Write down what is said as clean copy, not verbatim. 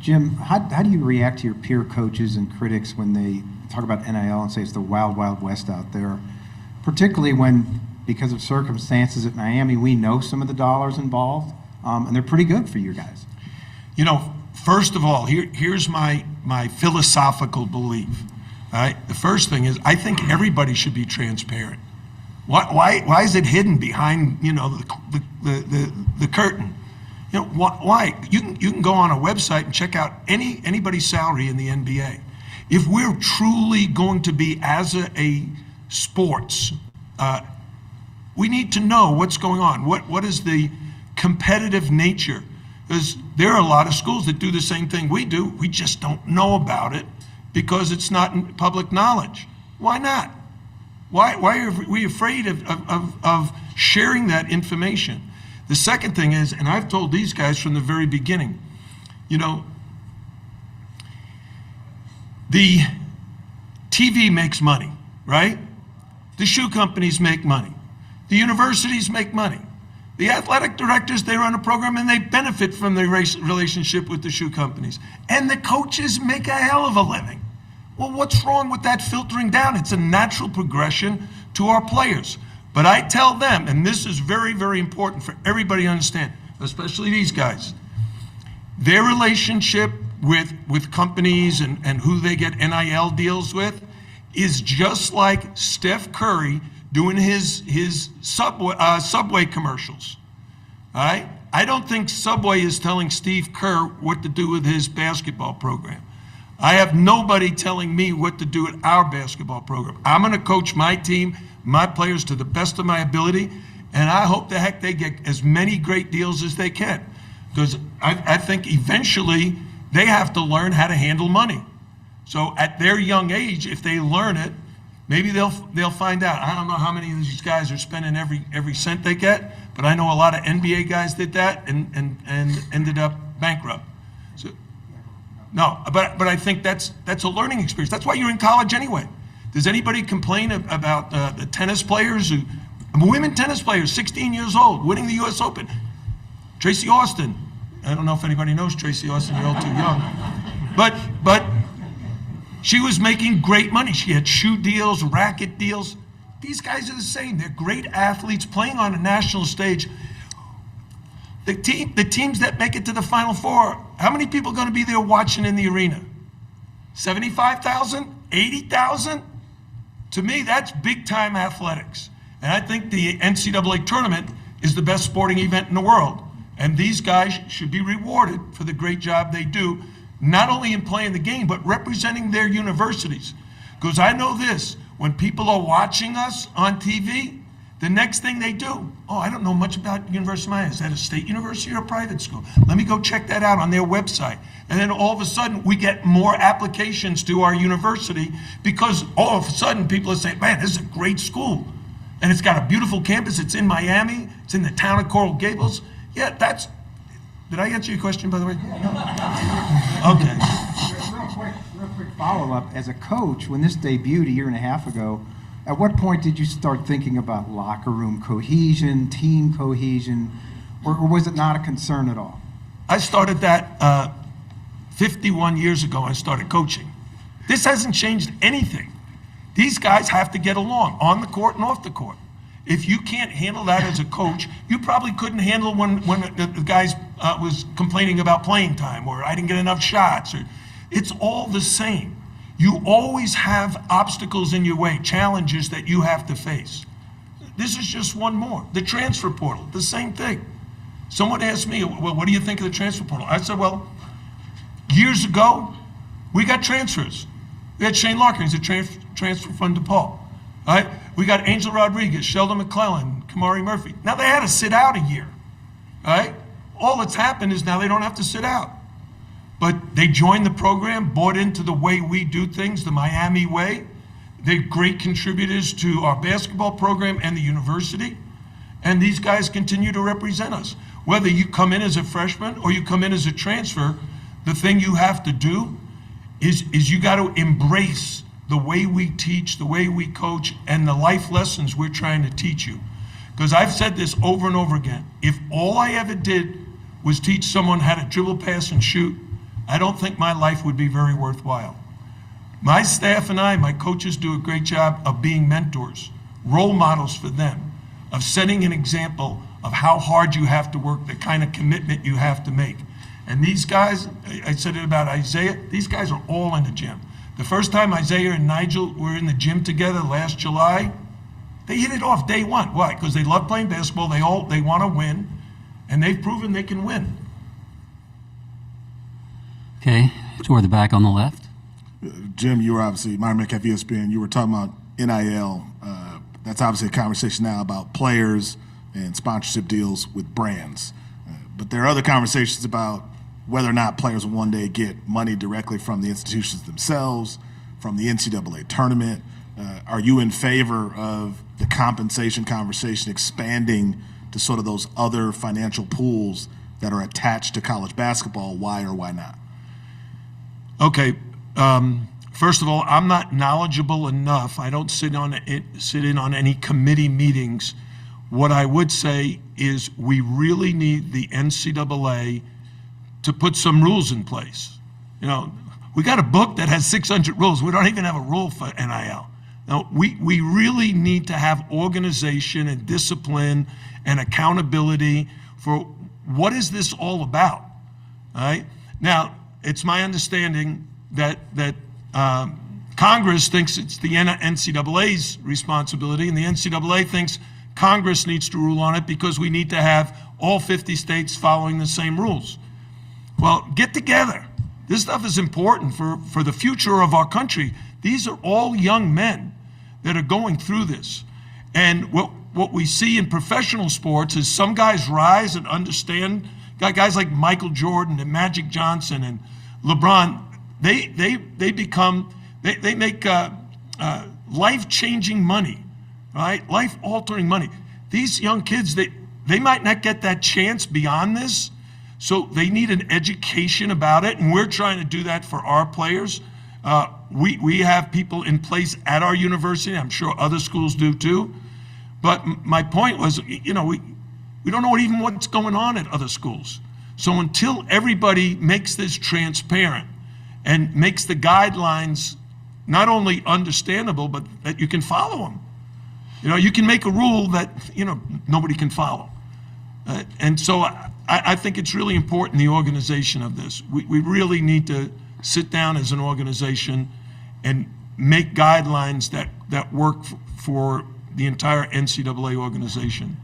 Jim, how do you react to your peer coaches and critics when they talk about NIL and say it's the wild, wild west out there, particularly when, because of circumstances at Miami, we know some of the dollars involved, and they're pretty good for you guys? You know, first of all, here's my philosophical belief. All right? The first thing is, I think everybody should be transparent. Why is it hidden behind, you know, the curtain? You know, why? You can go on a website and check out anybody's salary in the NBA. If we're truly going to be, as a sports, we need to know what's going on. What is the competitive nature? Because there are a lot of schools that do the same thing we do. We just don't know about it because it's not in public knowledge. Why not? Why are we afraid of sharing that information? The second thing is, and I've told these guys from the very beginning, you know, the TV makes money, right? The shoe companies make money. The universities make money. The athletic directors, they run a program and they benefit from the relationship with the shoe companies. And the coaches make a hell of a living. Well, what's wrong with that filtering down? It's a natural progression to our players. But I tell them, and this is very, very important for everybody to understand, especially these guys, their relationship with companies and who they get NIL deals with is just like Steph Curry doing his Subway commercials. All right? I don't think Subway is telling Steve Kerr what to do with his basketball program. I have nobody telling me what to do with our basketball program. I'm going to coach my team, my players, to the best of my ability, and I hope the heck they get as many great deals as they can. Because I think eventually they have to learn how to handle money. So at their young age, if they learn it, maybe they'll find out. I don't know how many of these guys are spending every cent they get, but I know a lot of NBA guys did that and ended up bankrupt. So, no, but I think that's a learning experience. That's why you're in college anyway. Does anybody complain about the tennis players, women tennis players, 16 years old, winning the U.S. Open? Tracy Austin. I don't know if anybody knows Tracy Austin. You're all too young. But she was making great money. She had shoe deals, racket deals. These guys are the same. They're great athletes playing on a national stage. The teams that make it to the Final Four, how many people are going to be there watching in the arena? 75,000? 80,000? To me, that's big-time athletics. And I think the NCAA tournament is the best sporting event in the world. And these guys should be rewarded for the great job they do, not only in playing the game, but representing their universities. Because I know this, when people are watching us on TV, the next thing they do, oh, I don't know much about University of Miami. Is that a state university or a private school? Let me go check that out on their website. And then all of a sudden, we get more applications to our university because all of a sudden people are saying, man, this is a great school. And it's got a beautiful campus. It's in Miami. It's in the town of Coral Gables. Yeah, that's, did I answer your question, by the way? Okay. Real quick follow-up. As a coach, when this debuted a year and a half ago, at what point did you start thinking about locker room cohesion, team cohesion, or was it not a concern at all? I started that 51 years ago. I started coaching. This hasn't changed anything. These guys have to get along on the court and off the court. If you can't handle that as a coach, you probably couldn't handle when the guys was complaining about playing time or I didn't get enough shots. Or it's all the same. You always have obstacles in your way, challenges that you have to face. This is just one more. The transfer portal, the same thing. Someone asked me, well, what do you think of the transfer portal? I said, well, years ago, we got transfers. We had Shane Larkin, he's a transfer from DePaul. All right? We got Angel Rodriguez, Sheldon McClellan, Kamari Murphy. Now they had to sit out a year. All right? All that's happened is now they don't have to sit out. But they joined the program, bought into the way we do things, the Miami way. They're great contributors to our basketball program and the university. And these guys continue to represent us. Whether you come in as a freshman or you come in as a transfer, the thing you have to do is you got to embrace the way we teach, the way we coach, and the life lessons we're trying to teach you. Because I've said this over and over again. If all I ever did was teach someone how to dribble, pass, and shoot, I don't think my life would be very worthwhile. My staff and I, my coaches, do a great job of being mentors, role models for them, of setting an example of how hard you have to work, the kind of commitment you have to make. And these guys, I said it about Isaiah, these guys are all in the gym. The first time Isaiah and Nigel were in the gym together last July, they hit it off day one. Why? Because they love playing basketball, they want to win, and they've proven they can win. Okay, toward the back on the left. Jim, you were obviously, Myron Metcalf, ESPN, you were talking about NIL. That's obviously a conversation now about players and sponsorship deals with brands. But there are other conversations about whether or not players will one day get money directly from the institutions themselves, from the NCAA tournament. Are you in favor of the compensation conversation expanding to sort of those other financial pools that are attached to college basketball? Why or why not? Okay. First of all, I'm not knowledgeable enough. I don't sit in on any committee meetings. What I would say is we really need the NCAA to put some rules in place. You know, we got a book that has 600 rules. We don't even have a rule for NIL. Now, we really need to have organization and discipline and accountability for what is this all about, all right? Now, it's my understanding that Congress thinks it's the NCAA's responsibility, and the NCAA thinks Congress needs to rule on it because we need to have all 50 states following the same rules. Well, get together. This stuff is important for the future of our country. These are all young men that are going through this. And what we see in professional sports is some guys rise and understand. Guys like Michael Jordan and Magic Johnson and LeBron, they make life-changing money, right? Life-altering money. These young kids, they might not get that chance beyond this, so they need an education about it, and we're trying to do that for our players. We have people in place at our university. I'm sure other schools do too. But my point was, you know, we don't know even what's going on at other schools. So until everybody makes this transparent and makes the guidelines not only understandable, but that you can follow them. You know, you can make a rule that, you know, nobody can follow. And so I think it's really important, the organization of this. We really need to sit down as an organization and make guidelines that work for the entire NCAA organization.